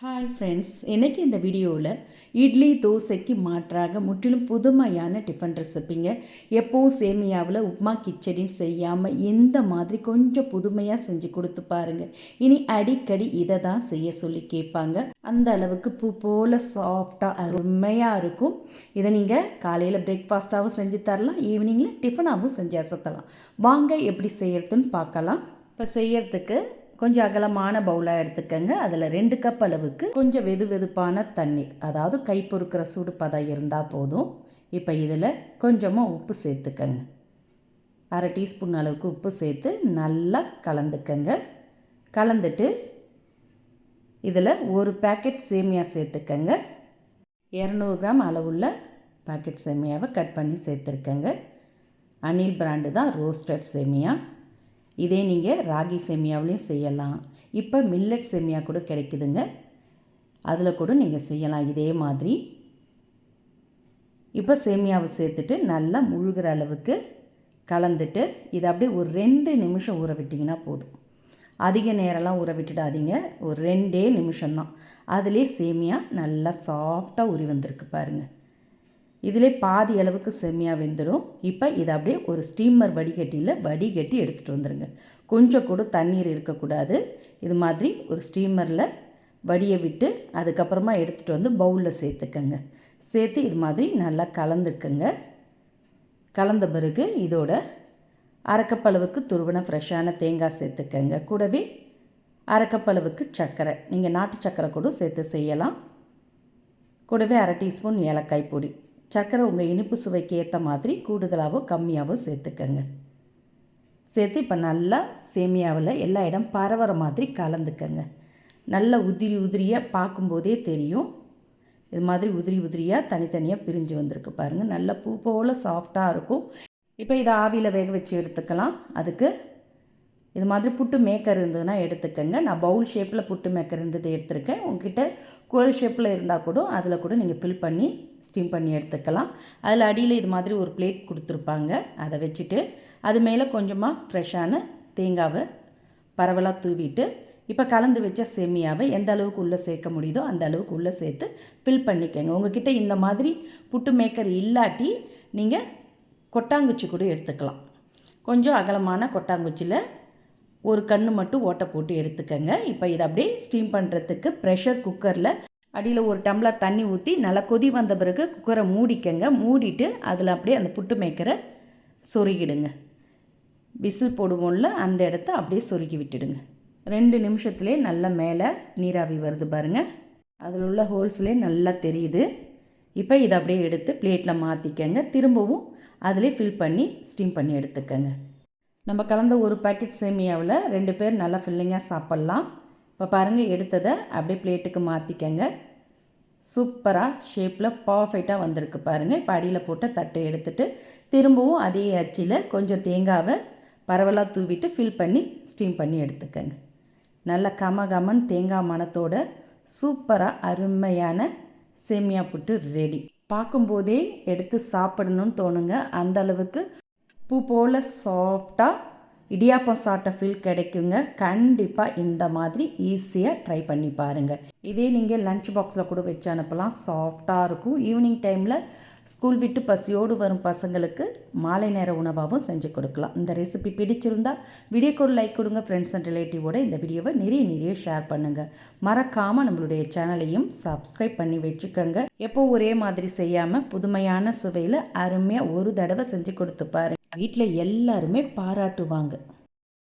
Hi friends, இன்றைக்கி இந்த வீடியோவில் இட்லி தோசைக்கு மாற்றாக முற்றிலும் புதுமையான டிஃபன் ரெசிப்பிங்க. எப்போவும் சேமியாவில் உப்மா கிச்சடின்னு செய்யாமல் இந்த மாதிரி கொஞ்சம் புதுமையாக செஞ்சு கொடுத்து பாருங்கள். இனி அடிக்கடி இதை தான் செய்ய சொல்லி கேட்பாங்க. அந்த அளவுக்கு பூ போல் சாஃப்டாக அருமையாக இருக்கும். இதை நீங்கள் காலையில் பிரேக்ஃபாஸ்ட்டாகவும் செஞ்சு தரலாம், ஈவினிங்கில் டிஃபனாகவும் செஞ்சு அசத்தலாம். வாங்க எப்படி செய்யறதுன்னு பார்க்கலாம். இப்போ செய்யறதுக்கு கொஞ்சம் அகலமான பவுலாக எடுத்துக்கங்க. அதில் 2 கப் அளவுக்கு கொஞ்சம் வெதுவெதுப்பான தண்ணீர், அதாவது கை பொறுக்கிற சூடு பதம் இருந்தால் போதும். இப்போ இதில் கொஞ்சமாக உப்பு சேர்த்துக்கங்க. அரை டீஸ்பூன் அளவுக்கு உப்பு சேர்த்து நல்லா கலந்துக்கங்க. கலந்துட்டு இதில் ஒரு பேக்கெட் சேமியா சேர்த்துக்கங்க. 200 கிராம் அளவுள்ள பேக்கெட் சேமியாவை கட் பண்ணி சேர்த்துருக்கங்க. அனில் பிராண்டு தான் ரோஸ்டட் சேமியா. இதே நீங்கள் ராகி சேமியாவிலையும் செய்யலாம். இப்போ மில்லட் சேமியா கூட கிடைக்குதுங்க, அதில் கூட நீங்கள் செய்யலாம் இதே மாதிரி. இப்போ சேமியாவை சேர்த்துட்டு நல்லா முழுகிற அளவுக்கு கலந்துட்டு இதை அப்படியே ஒரு 2 நிமிஷம் ஊற விட்டிங்கன்னா போதும். அதிக நேரம்லாம் ஊற விட்டுடாதீங்க, ஒரு 2 நிமிஷம்தான். அதிலே சேமியா நல்லா சாஃப்டாக ஊறி வந்திருக்கு பாருங்கள். இதிலே பாதி அளவுக்கு சேமியா வெந்துடும். இப்போ இதை அப்படியே ஒரு ஸ்டீமர் வடிகட்டியில் வடிகட்டி எடுத்துகிட்டு வந்துடுங்க. கொஞ்சம் கூட தண்ணீர் இருக்கக்கூடாது. இது மாதிரி ஒரு ஸ்டீமரில் வடியை விட்டு அதுக்கப்புறமா எடுத்துகிட்டு வந்து பவுலில் சேர்த்துக்கங்க. சேர்த்து இது மாதிரி நல்லா கலந்துக்குங்க. கலந்த பிறகு இதோட அரை கப் அளவுக்கு துருவின ஃப்ரெஷ்ஷான தேங்காய் சேர்த்துக்கங்க. கூடவே அரை கப் அளவுக்கு சர்க்கரை, நீங்கள் நாட்டு சர்க்கரை கூட சேர்த்து செய்யலாம். கூடவே அரை டீஸ்பூன் ஏலக்காய் பொடி. சர்க்கரை உங்கள் இனிப்பு சுவைக்கு ஏற்ற மாதிரி கூடுதலாகவோ கம்மியாகவோ சேர்த்துக்கங்க. சேர்த்து இப்போ நல்லா சேமியாவில் எல்லா இடம் பரவற மாதிரி கலந்துக்கங்க. நல்லா உதிரி உதிரியாக பார்க்கும்போதே தெரியும். இது மாதிரி உதிரி உதிரியாக தனித்தனியாக பிரிஞ்சு வந்திருக்கு பாருங்கள். நல்லா பூ போல் சாஃப்டாக இருக்கும். இப்போ இதை ஆவியில் வேக வச்சு எடுத்துக்கலாம். அதுக்கு இது மாதிரி புட்டு மேக்கர் இருந்ததுன்னா எடுத்துக்கங்க. நான் பவுல் ஷேப்பில் புட்டு மேக்கர் இருந்தது எடுத்துருக்கேன். உங்ககிட்ட குழல் ஷேப்பில் இருந்தால் கூட அதில் கூட நீங்கள் ஃபில் பண்ணி ஸ்டீம் பண்ணி எடுத்துக்கலாம். அதில் அடியில் இது மாதிரி ஒரு பிளேட் கொடுத்துருப்பாங்க. அதை வச்சுட்டு அது மேலே கொஞ்சமாக ஃப்ரெஷ்ஷான தேங்காவை பரவலாக தூவிட்டு இப்போ கலந்து வச்ச சேமியாவை எந்த அளவுக்கு உள்ளே சேர்க்க முடியுதோ அந்த அளவுக்கு உள்ளே சேர்த்து ஃபில் பண்ணிக்கங்க. உங்ககிட்ட இந்த மாதிரி புட்டு மேக்கர் இல்லாட்டி நீங்கள் கொட்டாங்குச்சி கூட எடுத்துக்கலாம். கொஞ்சம் அகலமான கொட்டாங்குச்சியில் ஒரு கன்று மட்டும் ஓட்டை போட்டு எடுத்துக்கங்க. இப்போ இதை அப்படியே ஸ்டீம் பண்ணுறதுக்கு ப்ரெஷர் குக்கரில் அடியில் ஒரு டம்ளர் தண்ணி ஊற்றி நல்லா கொதி வந்த பிறகு குக்கரை மூடிக்கங்க. மூடிட்டு அதில் அப்படியே அந்த புட்டு மேக்கரை சொருகிடுங்க. விசில் போடுவோம்ல அந்த இடத்த அப்படியே சொருகி விட்டுடுங்க. 2 நிமிஷத்துலேயே நல்லா மேலே நீராவி வருது பாருங்கள். அதில் உள்ள ஹோல்ஸ்லேயே நல்லா தெரியுது. இப்போ இதை அப்படியே எடுத்து பிளேட்டில் மாற்றிக்கங்க. திரும்பவும் அதிலே ஃபில் பண்ணி ஸ்டீம் பண்ணி எடுத்துக்கங்க. நம்ம கலந்த ஒரு பேக்கெட் சேமியாவில் 2 பேர் நல்லா ஃபில்லிங்காக சாப்பிட்லாம். இப்போ பாருங்கள், எடுத்ததை அப்படியே பிளேட்டுக்கு மாற்றிக்கங்க. சூப்பராக ஷேப்பில் பர்ஃபெக்டாக வந்திருக்கு பாருங்கள். இப்போ அடியில் போட்ட தட்டை எடுத்துகிட்டு திரும்பவும் அதே அச்சில் கொஞ்சம் தேங்காவை பரவலாக தூவிட்டு ஃபில் பண்ணி ஸ்டீம் பண்ணி எடுத்துக்கங்க. நல்ல கமகமன் தேங்காய் மணத்தோட சூப்பராக அருமையான சேமியா புட்டு ரெடி. பார்க்கும்போதே எடுத்து சாப்பிடணும்னு தோணுங்க. அந்த அளவுக்கு பூ போல் சாஃப்டாக இடியாப்பம் சாப்பிட்ட ஃபீல் கிடைக்குங்க. கண்டிப்பாக இந்த மாதிரி ஈஸியாக ட்ரை பண்ணி பாருங்கள். இதே நீங்கள் லன்ச் பாக்ஸில் கூட வச்சு அனுப்பலாம். சாஃப்டாக இருக்கும். ஈவினிங் டைமில் ஸ்கூல் விட்டு பசியோடு வரும் பசங்களுக்கு மாலை நேர உணவாகவும் செஞ்சு கொடுக்கலாம். இந்த ரெசிபி பிடிச்சிருந்தால் வீடியோக்கு ஒரு லைக் கொடுங்க. ஃப்ரெண்ட்ஸ் அண்ட் ரிலேட்டிவோட இந்த வீடியோவை நிறைய ஷேர் பண்ணுங்கள். மறக்காமல் நம்மளுடைய சேனலையும் சப்ஸ்கிரைப் பண்ணி வச்சுக்கோங்க. எப்போ ஒரே மாதிரி செய்யாமல் புதுமையான சுவையில் அருமையாக ஒரு தடவை செஞ்சு கொடுத்து பாருங்கள். வீட்டில் எல்லாருமே பாராட்டுவாங்க.